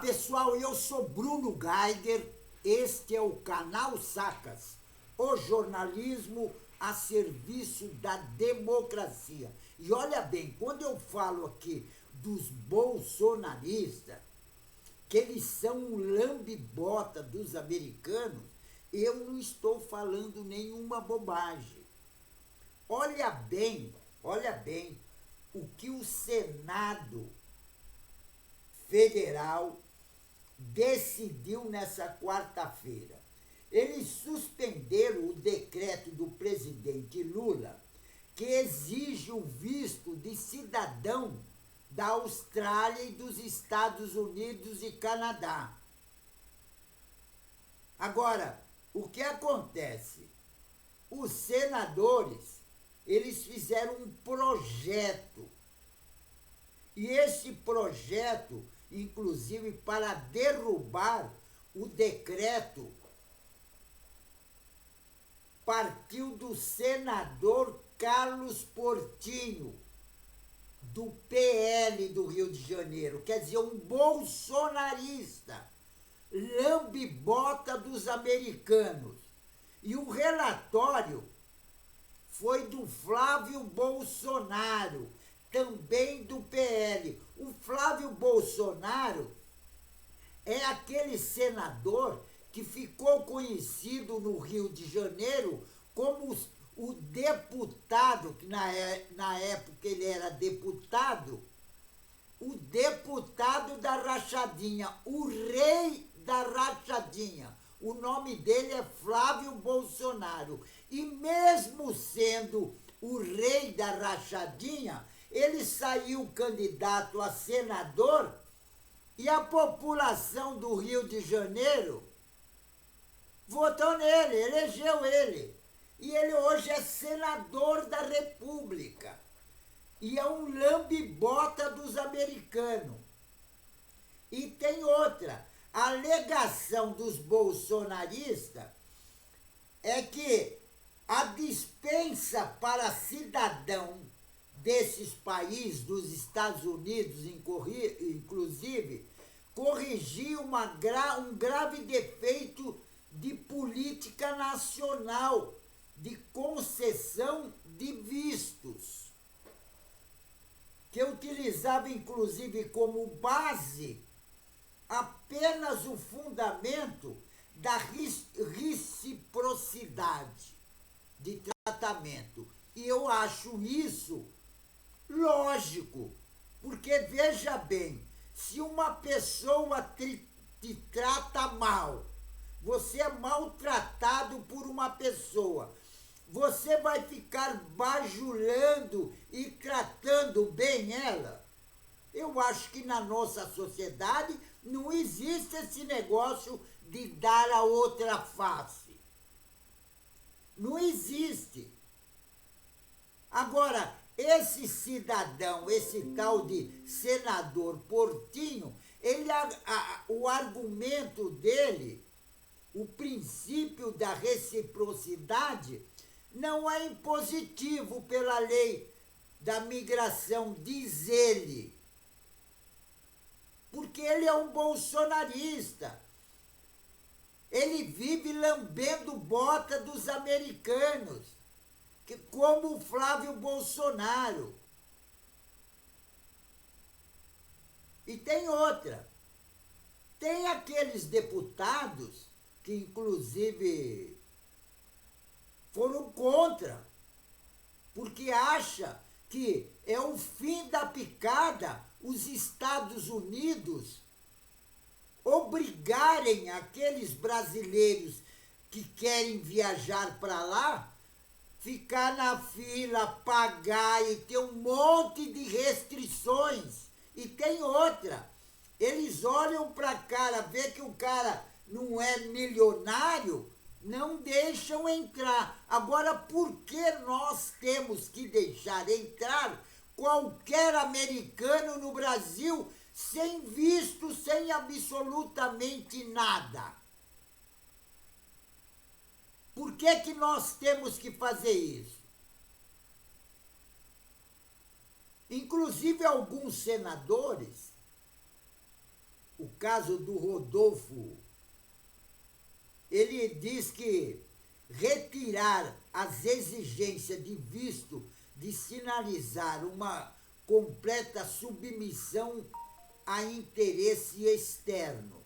pessoal, eu sou Bruno Geiger, este é o canal Sacas, o jornalismo a serviço da democracia. E olha bem, quando eu falo aqui dos bolsonaristas, que eles são um lambe-bota dos americanos, eu não estou falando nenhuma bobagem. Olha bem o que o Senado Federal decidiu nessa quarta-feira. Eles suspenderam o decreto do presidente Lula, que exige o visto de cidadão da Austrália e dos Estados Unidos e Canadá. Agora, o que acontece? Os senadores, eles fizeram um projeto. E esse projeto, inclusive para derrubar o decreto, partiu do senador Carlos Portinho, do PL do Rio de Janeiro, quer dizer, um bolsonarista, lambe-bota dos americanos. E o relatório foi do Flávio Bolsonaro, também do PL. O Flávio Bolsonaro é aquele senador que ficou conhecido no Rio de Janeiro como o deputado, que na época ele era deputado, o deputado da rachadinha, o rei da rachadinha. O nome dele é Flávio Bolsonaro. E mesmo sendo o rei da rachadinha, ele saiu candidato a senador e a população do Rio de Janeiro votou nele, elegeu ele. E ele hoje é senador da República. E é um lambe-bota dos americanos. E tem outra. A alegação dos bolsonaristas é que a dispensa para cidadão desses países, dos Estados Unidos, inclusive, corrigiu um grave defeito de política nacional, de concessão de vistos, que utilizava, inclusive, como base apenas o fundamento da reciprocidade de tratamento. E eu acho isso lógico, porque veja bem, se uma pessoa te trata mal, você é maltratado por uma pessoa, você vai ficar bajulando e tratando bem ela? Eu acho que na nossa sociedade não existe esse negócio de dar a outra face. Não existe. Agora, esse cidadão, esse tal de senador Portinho, o argumento dele, o princípio da reciprocidade, não é impositivo pela lei da migração, diz ele. Porque ele é um bolsonarista. Ele vive lambendo bota dos americanos, como o Flávio Bolsonaro. E tem outra. Tem aqueles deputados que, inclusive, foram contra, porque acha que é o fim da picada os Estados Unidos obrigarem aqueles brasileiros que querem viajar para lá, ficar na fila, pagar e ter um monte de restrições. E tem outra, eles olham para a cara, vê que o cara não é milionário, não deixam entrar. Agora, por que nós temos que deixar entrar qualquer americano no Brasil sem visto, sem absolutamente nada? Por que nós temos que fazer isso? Inclusive, alguns senadores o caso do Rodolfo, ele diz que retirar as exigências de visto de sinalizar uma completa submissão a interesse externo.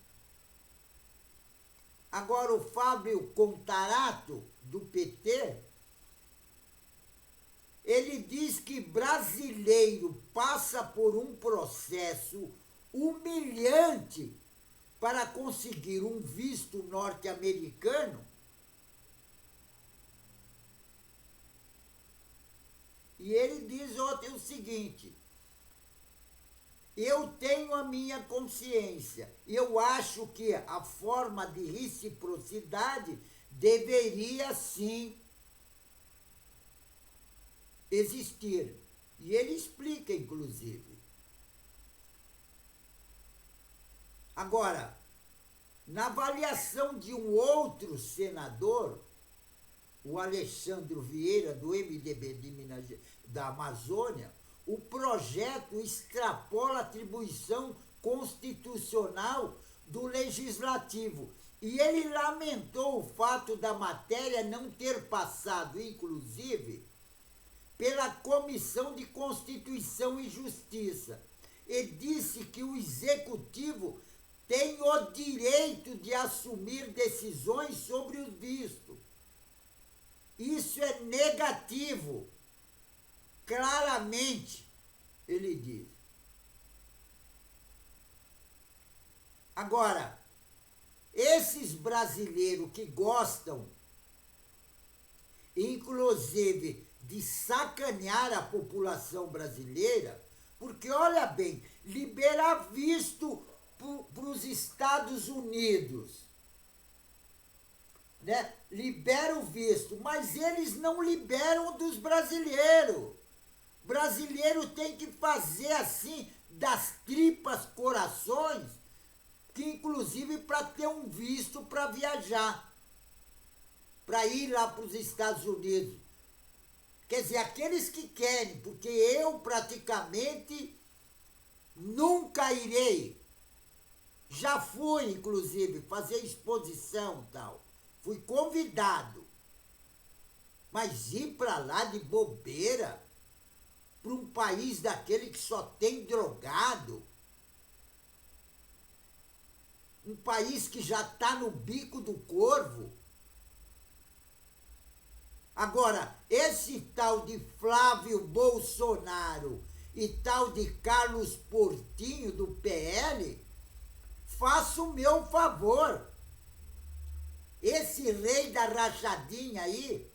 Agora, o Fábio Contarato, do PT, ele diz que brasileiro passa por um processo humilhante para conseguir um visto norte-americano. E ele diz ontem o seguinte: eu tenho a minha consciência, eu acho que a forma de reciprocidade deveria sim existir. E ele explica, inclusive. Agora, na avaliação de um outro senador, o Alexandre Vieira, do MDB de Minas, da Amazônia, o projeto extrapola a atribuição constitucional do Legislativo. E ele lamentou o fato da matéria não ter passado, inclusive, pela Comissão de Constituição e Justiça. E disse que o Executivo tem o direito de assumir decisões sobre o visto. Isso é negativo. Claramente, ele diz. Agora, esses brasileiros que gostam, inclusive, de sacanear a população brasileira, porque, olha bem, liberar visto para os Estados Unidos, né? Libera o visto, mas eles não liberam dos brasileiros. Brasileiro tem que fazer assim, das tripas corações, que inclusive para ter um visto para viajar, para ir lá para os Estados Unidos. Quer dizer, aqueles que querem, porque eu praticamente nunca irei. Já fui, inclusive, fazer exposição e tal. Fui convidado. Mas ir para lá de bobeira, para um país daquele que só tem drogado, um país que já está no bico do corvo. Agora, esse tal de Flávio Bolsonaro e tal de Carlos Portinho, do PL, faça o meu favor. Esse rei da rachadinha aí,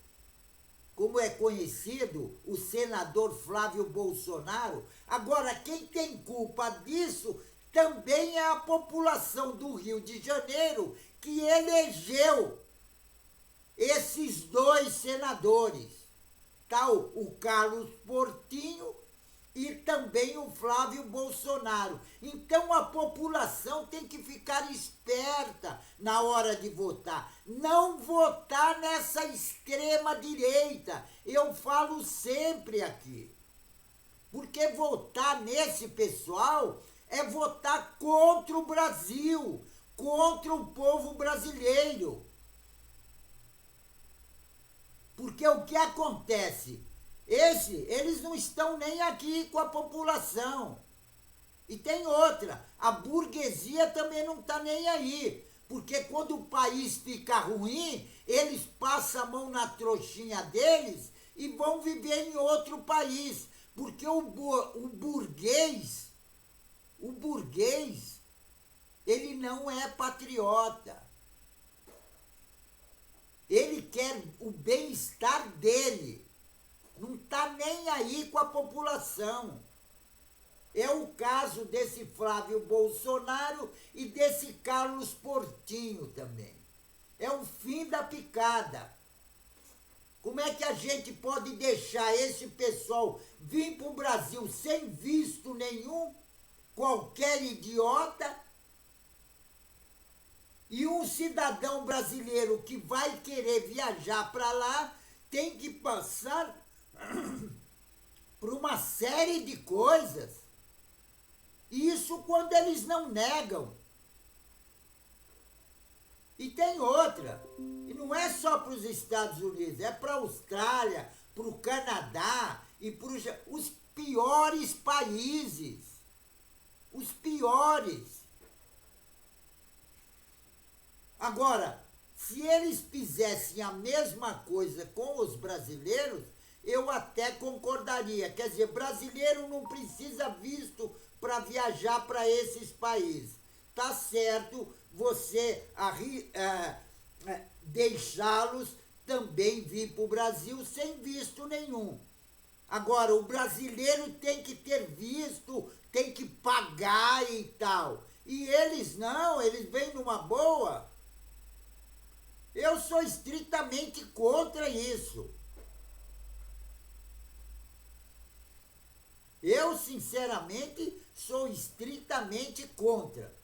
como é conhecido, o senador Flávio Bolsonaro, agora quem tem culpa disso também é a população do Rio de Janeiro, que elegeu esses dois senadores, tal o Carlos Portinho e também o Flávio Bolsonaro. Então a população tem que ficar esperta na hora de votar. Não votar nessa extrema-direita. Eu falo sempre aqui. Porque votar nesse pessoal é votar contra o Brasil, contra o povo brasileiro. Porque o que acontece? Eles não estão nem aqui com a população. E tem outra, a burguesia também não está nem aí. Porque quando o país fica ruim, eles passam a mão na trouxinha deles e vão viver em outro país. Porque o burguês, ele não é patriota. Ele quer o bem-estar dele. Não está nem aí com a população. É o caso desse Flávio Bolsonaro e desse Carlos Portinho também. É o fim da picada. Como é que a gente pode deixar esse pessoal vir para o Brasil sem visto nenhum? Qualquer idiota? E um cidadão brasileiro que vai querer viajar para lá tem que passar por uma série de coisas. Isso quando eles não negam. E tem outra. E não é só para os Estados Unidos, é para a Austrália, para o Canadá e para os piores países. Os piores. Agora, se eles fizessem a mesma coisa com os brasileiros, eu até concordaria. Quer dizer, brasileiro não precisa visto para viajar para esses países. Tá certo você deixá-los também vir para o Brasil sem visto nenhum. Agora, o brasileiro tem que ter visto, tem que pagar e tal. E eles não, eles vêm numa boa. Eu sou estritamente contra isso. Eu, sinceramente, sou estritamente contra.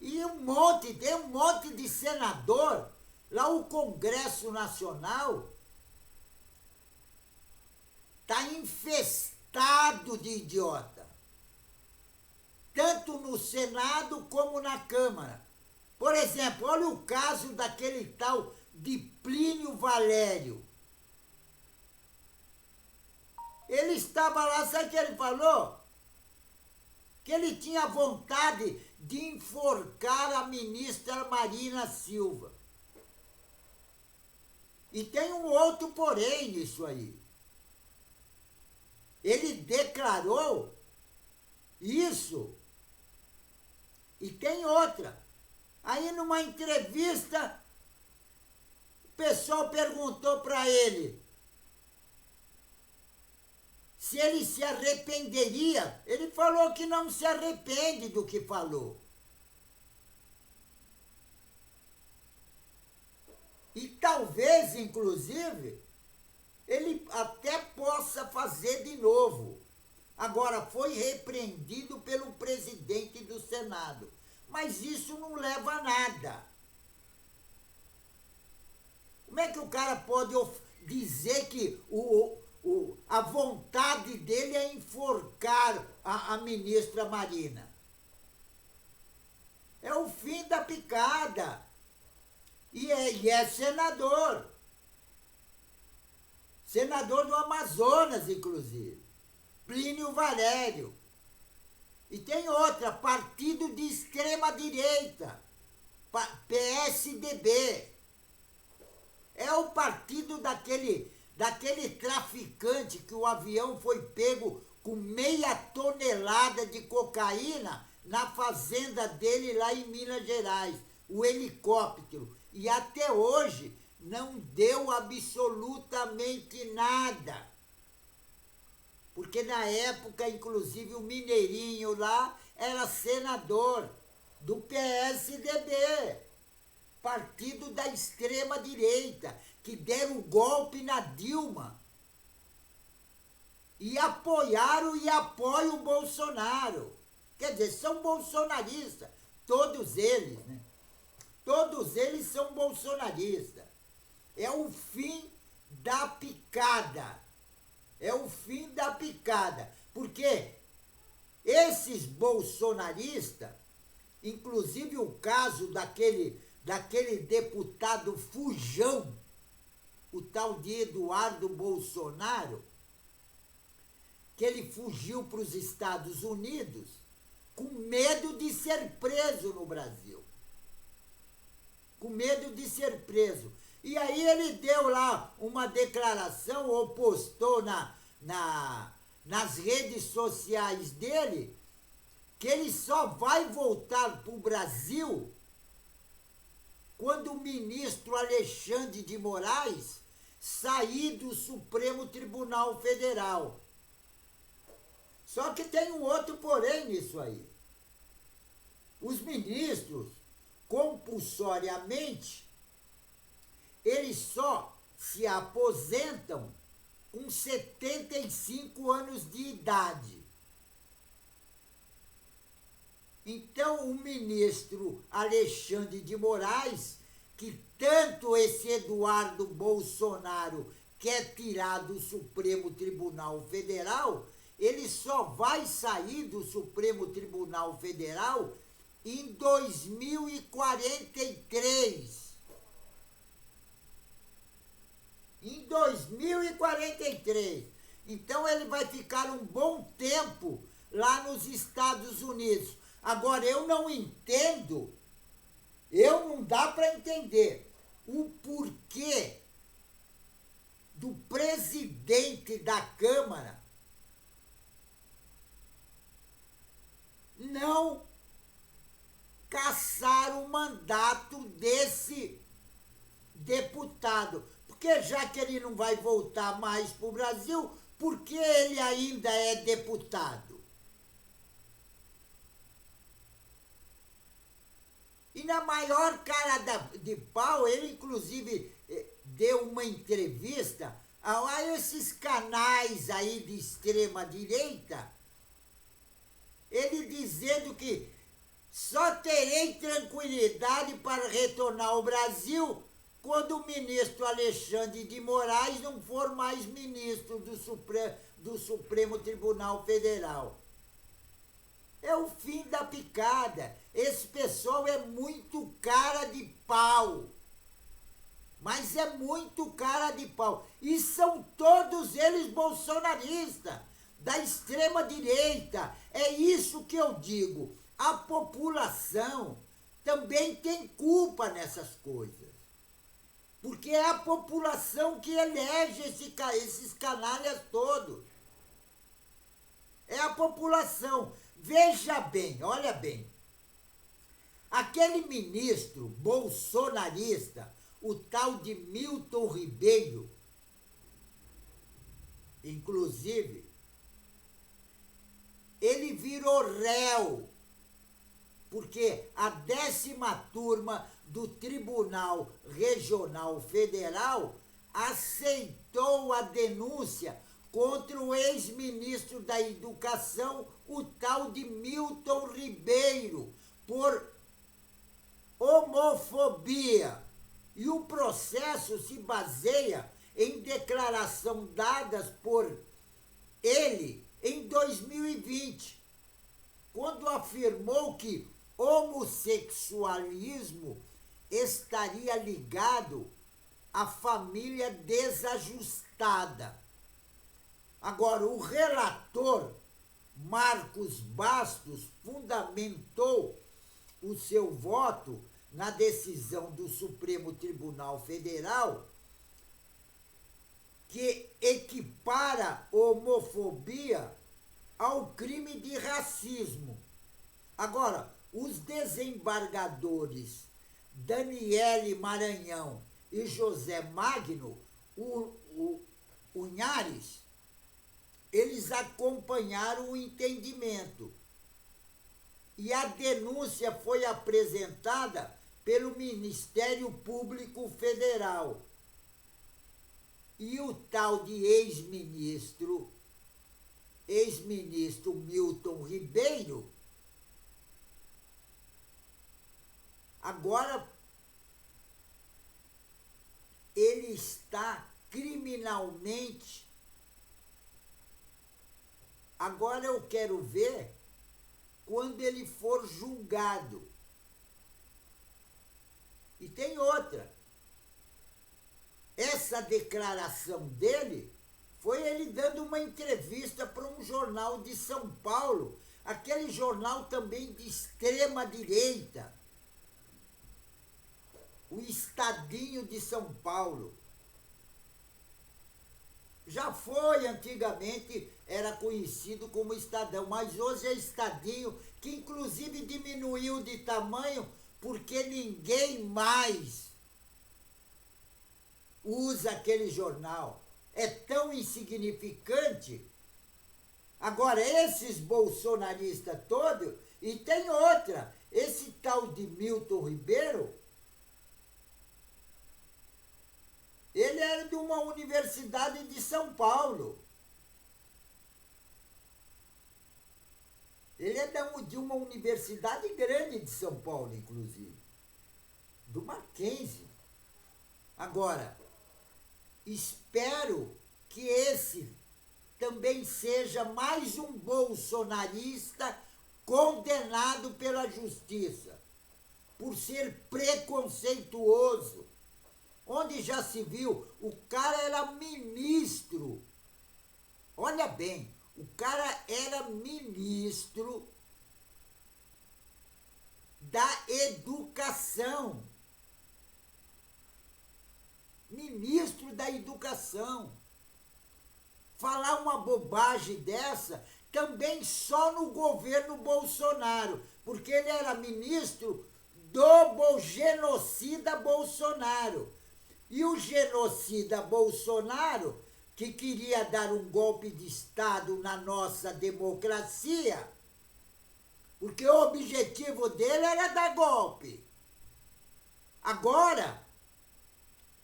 E tem um monte de senador, lá o Congresso Nacional está infestado de idiota. Tanto no Senado como na Câmara. Por exemplo, olha o caso daquele tal de Plínio Valério. Ele estava lá, sabe o que ele falou? Que ele tinha vontade de enforcar a ministra Marina Silva. E tem um outro porém nisso aí. Ele declarou isso. E tem outra. Aí numa entrevista, o pessoal perguntou para ele se ele se arrependeria. Ele falou que não se arrepende do que falou. E talvez, inclusive, ele até possa fazer de novo. Agora, foi repreendido pelo presidente do Senado. Mas isso não leva a nada. Como é que o cara pode dizer que a vontade dele é enforcar a ministra Marina? É o fim da picada. E é senador. Senador do Amazonas, inclusive. Plínio Valério. E tem outra, partido de extrema-direita, PSDB. É o partido daquele traficante que o avião foi pego com 0,5 tonelada de cocaína na fazenda dele lá em Minas Gerais, o helicóptero. E até hoje não deu absolutamente nada. Porque na época, inclusive, o Mineirinho lá era senador do PSDB, partido da extrema-direita, que deram o golpe na Dilma e apoiaram e apoiam o Bolsonaro. Quer dizer, são bolsonaristas, todos eles, né? Todos eles são bolsonaristas. É o fim da picada. É o fim da picada. Porque esses bolsonaristas, inclusive o caso daquele deputado fujão, o tal de Eduardo Bolsonaro, que ele fugiu para os Estados Unidos com medo de ser preso no Brasil. Com medo de ser preso. E aí ele deu lá uma declaração, ou postou nas redes sociais dele, que ele só vai voltar para o Brasil quando o ministro Alexandre de Moraes sair do Supremo Tribunal Federal. Só que tem um outro porém nisso aí. Os ministros, compulsoriamente, eles só se aposentam com 75 anos de idade. Então, o ministro Alexandre de Moraes, que tanto esse Eduardo Bolsonaro quer tirar do Supremo Tribunal Federal, ele só vai sair do Supremo Tribunal Federal em 2043. Em 2043. Então ele vai ficar um bom tempo lá nos Estados Unidos. Agora, eu não entendo, não dá para entender o porquê do presidente da Câmara não cassar o mandato desse deputado. Porque já que ele não vai voltar mais para o Brasil, por que ele ainda é deputado? E na maior cara de pau, ele inclusive deu uma entrevista a esses canais aí de extrema direita, ele dizendo que só terei tranquilidade para retornar ao Brasil quando o ministro Alexandre de Moraes não for mais ministro do Supremo Tribunal Federal. É o fim da picada. Esse pessoal é muito cara de pau. Mas é muito cara de pau. E são todos eles bolsonaristas, da extrema direita. É isso que eu digo. A população também tem culpa nessas coisas. Porque é a população que elege esses canalhas todos. É a população. Veja bem, olha bem. Aquele ministro bolsonarista, o tal de Milton Ribeiro, inclusive, ele virou réu, porque a 10ª turma do Tribunal Regional Federal aceitou a denúncia contra o ex-ministro da Educação, o tal de Milton Ribeiro, por homofobia. E o processo se baseia em declaração dadas por ele em 2020, quando afirmou que homossexualismo estaria ligado à família desajustada. Agora, o relator Marcos Bastos fundamentou o seu voto na decisão do Supremo Tribunal Federal, que equipara homofobia ao crime de racismo. Agora, os desembargadores Daniele Maranhão e José Magno Unhares, eles acompanharam o entendimento. E a denúncia foi apresentada pelo Ministério Público Federal. E o tal de ex-ministro Milton Ribeiro, agora ele está criminalmente. Agora eu quero ver quando ele for julgado. E tem outra. Essa declaração dele foi ele dando uma entrevista para um jornal de São Paulo, aquele jornal também de extrema direita, o Estadinho de São Paulo. Já foi, antigamente era conhecido como Estadão, mas hoje é Estadinho, que inclusive diminuiu de tamanho porque ninguém mais usa aquele jornal. É tão insignificante. Agora, esses bolsonaristas todos, e tem outra, esse tal de Milton Ribeiro, ele é de uma universidade de São Paulo. Ele é de uma universidade grande de São Paulo, inclusive. Do Mackenzie. Agora, espero que esse também seja mais um bolsonarista condenado pela justiça por ser preconceituoso. Onde já se viu, o cara era ministro. Olha bem, o cara era ministro da educação. Ministro da educação. Falar uma bobagem dessa também só no governo Bolsonaro, porque ele era ministro do genocida Bolsonaro. E o genocida Bolsonaro, que queria dar um golpe de Estado na nossa democracia, porque o objetivo dele era dar golpe. Agora,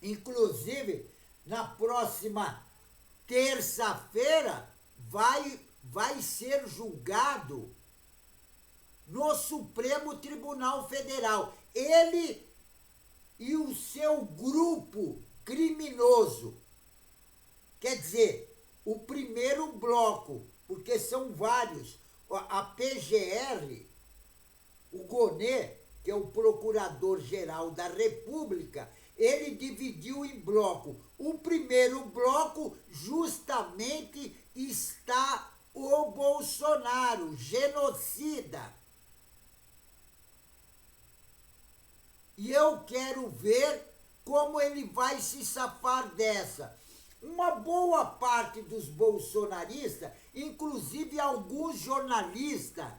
inclusive, na próxima terça-feira, vai ser julgado no Supremo Tribunal Federal. Ele e o seu grupo criminoso. Quer dizer, o primeiro bloco, porque são vários. A PGR, o Gonê, que é o Procurador-Geral da República, ele dividiu em bloco. O primeiro bloco justamente está o Bolsonaro, genocida. E eu quero ver como ele vai se safar dessa. Uma boa parte dos bolsonaristas, inclusive alguns jornalistas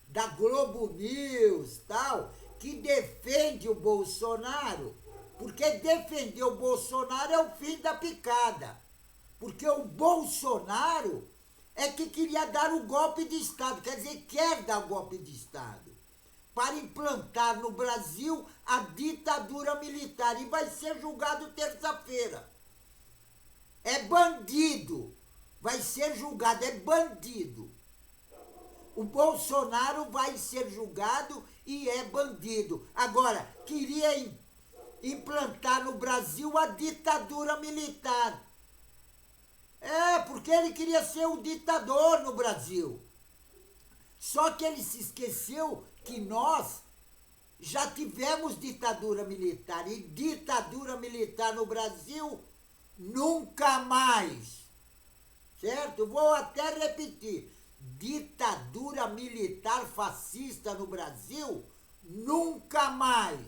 da Globo News, tal, que defende o Bolsonaro, porque defender o Bolsonaro é o fim da picada. Porque o Bolsonaro é que queria dar o golpe de Estado, quer dizer, quer dar o golpe de Estado, para implantar no Brasil a ditadura militar. E vai ser julgado terça-feira. É bandido. Vai ser julgado, é bandido. O Bolsonaro vai ser julgado e é bandido. Agora, queria implantar no Brasil a ditadura militar. Porque ele queria ser o ditador no Brasil. Só que ele se esqueceu que nós já tivemos ditadura militar. E ditadura militar no Brasil, nunca mais. Certo? Vou até repetir. Ditadura militar fascista no Brasil, nunca mais.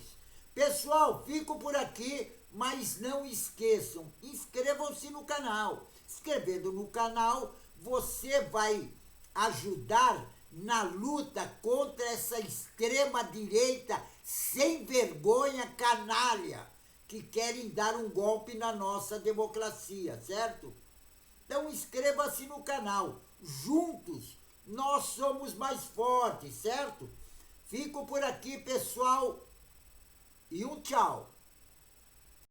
Pessoal, fico por aqui, mas não esqueçam, inscrevam-se no canal. Inscrevendo no canal, você vai ajudar na luta contra essa extrema-direita sem vergonha, canalha, que querem dar um golpe na nossa democracia, certo? Então inscreva-se no canal. Juntos nós somos mais fortes, certo? Fico por aqui, pessoal, e um tchau.